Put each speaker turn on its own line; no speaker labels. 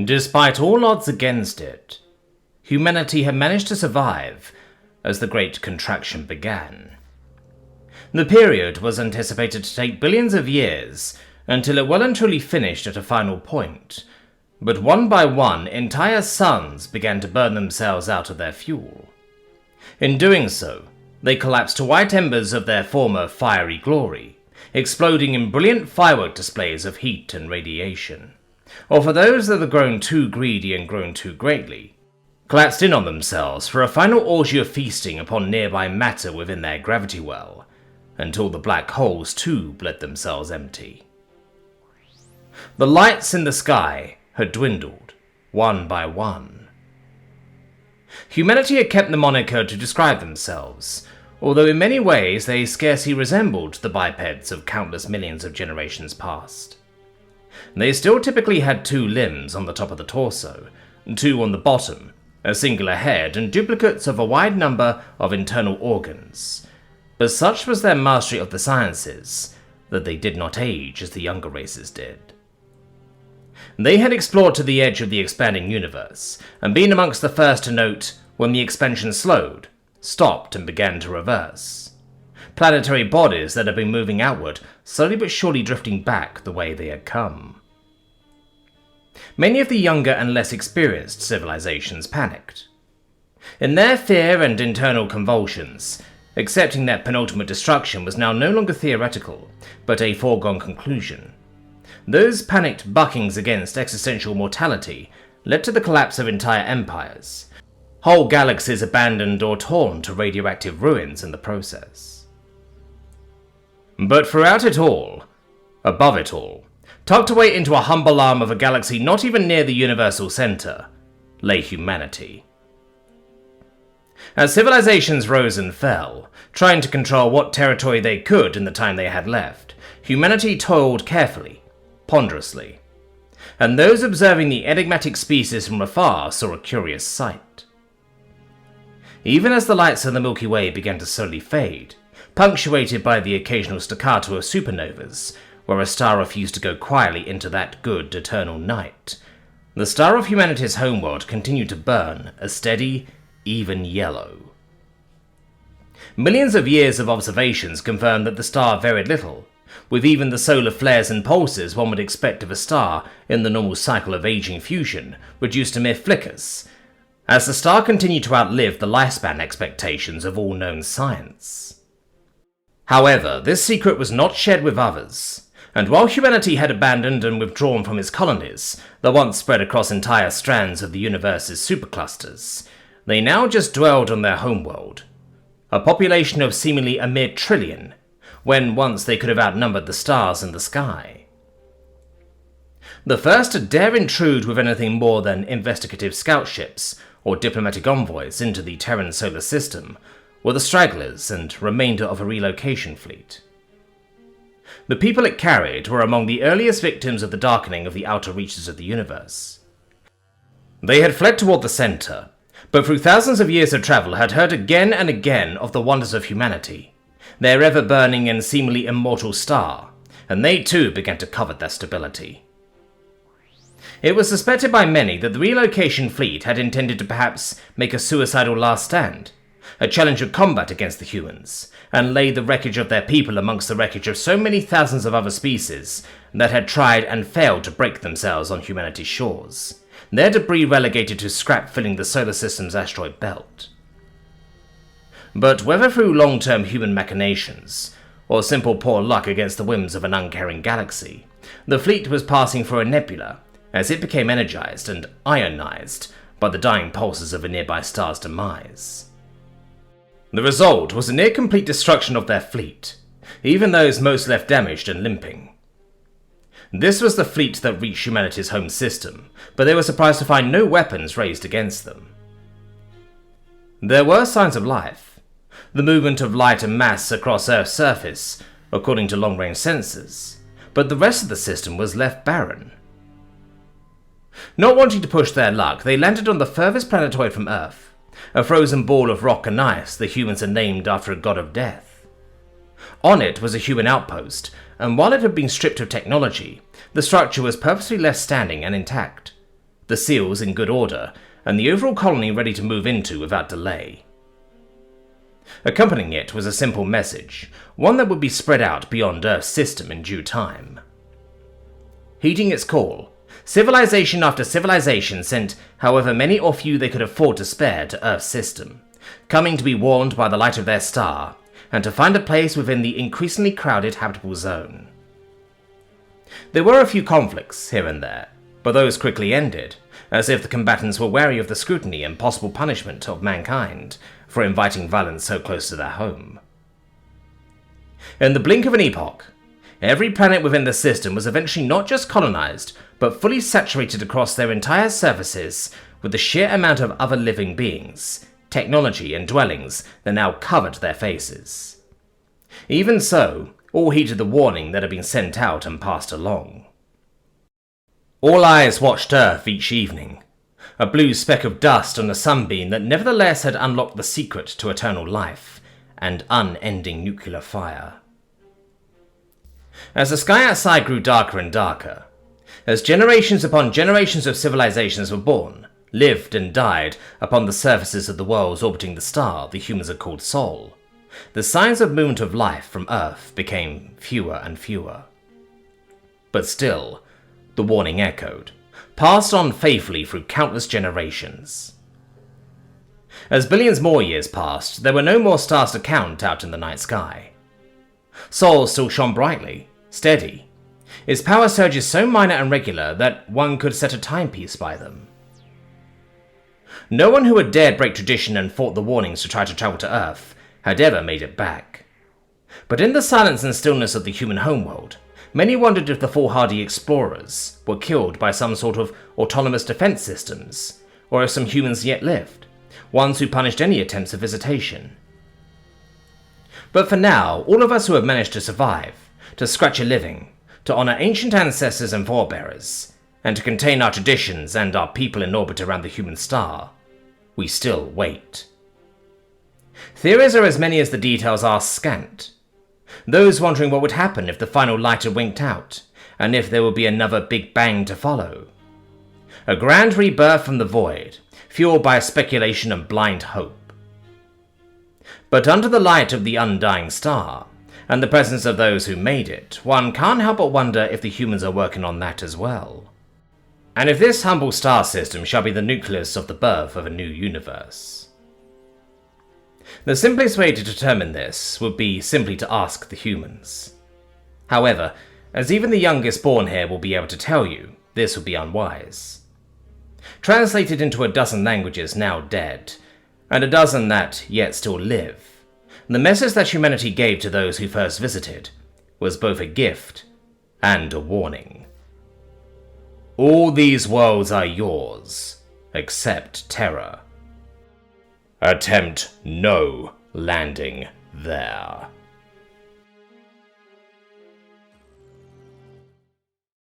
Despite all odds against it, humanity had managed to survive as the Great Contraction began. The period was anticipated to take billions of years until it well and truly finished at a final point, but one by one, entire suns began to burn themselves out of their fuel. In doing so, they collapsed to white embers of their former fiery glory, exploding in brilliant firework displays of heat and radiation. Or for those that had grown too greedy and grown too greatly, collapsed in on themselves for a final orgy of feasting upon nearby matter within their gravity well, until the black holes too bled themselves empty. The lights in the sky had dwindled, one by one. Humanity had kept the moniker to describe themselves, although in many ways they scarcely resembled the bipeds of countless millions of generations past. They still typically had 2 limbs on the top of the torso, 2 on the bottom, a singular head, and duplicates of a wide number of internal organs. But such was their mastery of the sciences that they did not age as the younger races did. They had explored to the edge of the expanding universe, and been amongst the first to note when the expansion slowed, stopped, and began to reverse. Planetary bodies that had been moving outward, slowly but surely drifting back the way they had come. Many of the younger and less experienced civilizations panicked. In their fear and internal convulsions, accepting that penultimate destruction was now no longer theoretical, but a foregone conclusion. Those panicked buckings against existential mortality led to the collapse of entire empires, whole galaxies abandoned or torn to radioactive ruins in the process. But throughout it all, above it all, tucked away into a humble arm of a galaxy not even near the universal center, lay humanity. As civilizations rose and fell, trying to control what territory they could in the time they had left, humanity toiled carefully, ponderously, and those observing the enigmatic species from afar saw a curious sight. Even as the lights of the Milky Way began to slowly fade, punctuated by the occasional staccato of supernovas, where a star refused to go quietly into that good eternal night, the star of humanity's homeworld continued to burn a steady, even yellow. Millions of years of observations confirmed that the star varied little, with even the solar flares and pulses one would expect of a star in the normal cycle of aging fusion reduced to mere flickers, as the star continued to outlive the lifespan expectations of all known science. However, this secret was not shared with others, and while humanity had abandoned and withdrawn from its colonies, that once spread across entire strands of the universe's superclusters, they now just dwelled on their homeworld, a population of seemingly a mere trillion, when once they could have outnumbered the stars in the sky. The first to dare intrude with anything more than investigative scout ships or diplomatic envoys into the Terran solar system were the stragglers and remainder of a relocation fleet. The people it carried were among the earliest victims of the darkening of the outer reaches of the universe. They had fled toward the center, but through thousands of years of travel had heard again and again of the wonders of humanity, their ever-burning and seemingly immortal star, and they too began to covet their stability. It was suspected by many that the relocation fleet had intended to perhaps make a suicidal last stand, a challenge of combat against the humans, and lay the wreckage of their people amongst the wreckage of so many thousands of other species that had tried and failed to break themselves on humanity's shores, their debris relegated to scrap filling the solar system's asteroid belt. But whether through long-term human machinations, or simple poor luck against the whims of an uncaring galaxy, the fleet was passing through a nebula as it became energized and ionized by the dying pulses of a nearby star's demise. The result was a near-complete destruction of their fleet, even those most left damaged and limping. This was the fleet that reached humanity's home system, but they were surprised to find no weapons raised against them. There were signs of life, the movement of light and mass across Earth's surface, according to long-range sensors, but the rest of the system was left barren. Not wanting to push their luck, they landed on the furthest planetoid from Earth, a frozen ball of rock and ice the humans had named after a god of death. On it was a human outpost, and while it had been stripped of technology, the structure was purposely left standing and intact, the seals in good order, and the overall colony ready to move into without delay. Accompanying it was a simple message, one that would be spread out beyond Earth's system in due time. Heeding its call, civilization after civilization sent however many or few they could afford to spare to Earth's system, coming to be warned by the light of their star, and to find a place within the increasingly crowded habitable zone. There were a few conflicts here and there, but those quickly ended, as if the combatants were wary of the scrutiny and possible punishment of mankind for inviting violence so close to their home. In the blink of an epoch, every planet within the system was eventually not just colonized, but fully saturated across their entire surfaces with the sheer amount of other living beings, technology, and dwellings that now covered their faces. Even so, all heeded the warning that had been sent out and passed along. All eyes watched Earth each evening, a blue speck of dust on a sunbeam that nevertheless had unlocked the secret to eternal life and unending nuclear fire. As the sky outside grew darker and darker, as generations upon generations of civilizations were born, lived and died upon the surfaces of the worlds orbiting the star the humans had called Sol, the signs of movement of life from Earth became fewer and fewer. But still, the warning echoed, passed on faithfully through countless generations. As billions more years passed, there were no more stars to count out in the night sky. Sol still shone brightly, steady, its power surges so minor and regular that one could set a timepiece by them. No one who had dared break tradition and fought the warnings to try to travel to Earth had ever made it back. But in the silence and stillness of the human homeworld, many wondered if the foolhardy explorers were killed by some sort of autonomous defense systems, or if some humans yet lived, ones who punished any attempts of visitation. But for now, all of us who have managed to survive, to scratch a living, to honor ancient ancestors and forebearers, and to contain our traditions and our people in orbit around the human star, we still wait. Theories are as many as the details are scant. Those wondering what would happen if the final light had winked out, and if there would be another Big Bang to follow. A grand rebirth from the void, fueled by speculation and blind hope. But under the light of the undying star, and the presence of those who made it, one can't help but wonder if the humans are working on that as well. And if this humble star system shall be the nucleus of the birth of a new universe. The simplest way to determine this would be simply to ask the humans. However, as even the youngest born here will be able to tell you, this would be unwise. Translated into a dozen languages now dead, and a dozen that yet still live, the message that humanity gave to those who first visited was both a gift and a warning. All these worlds are yours, except Terra. Attempt no landing there.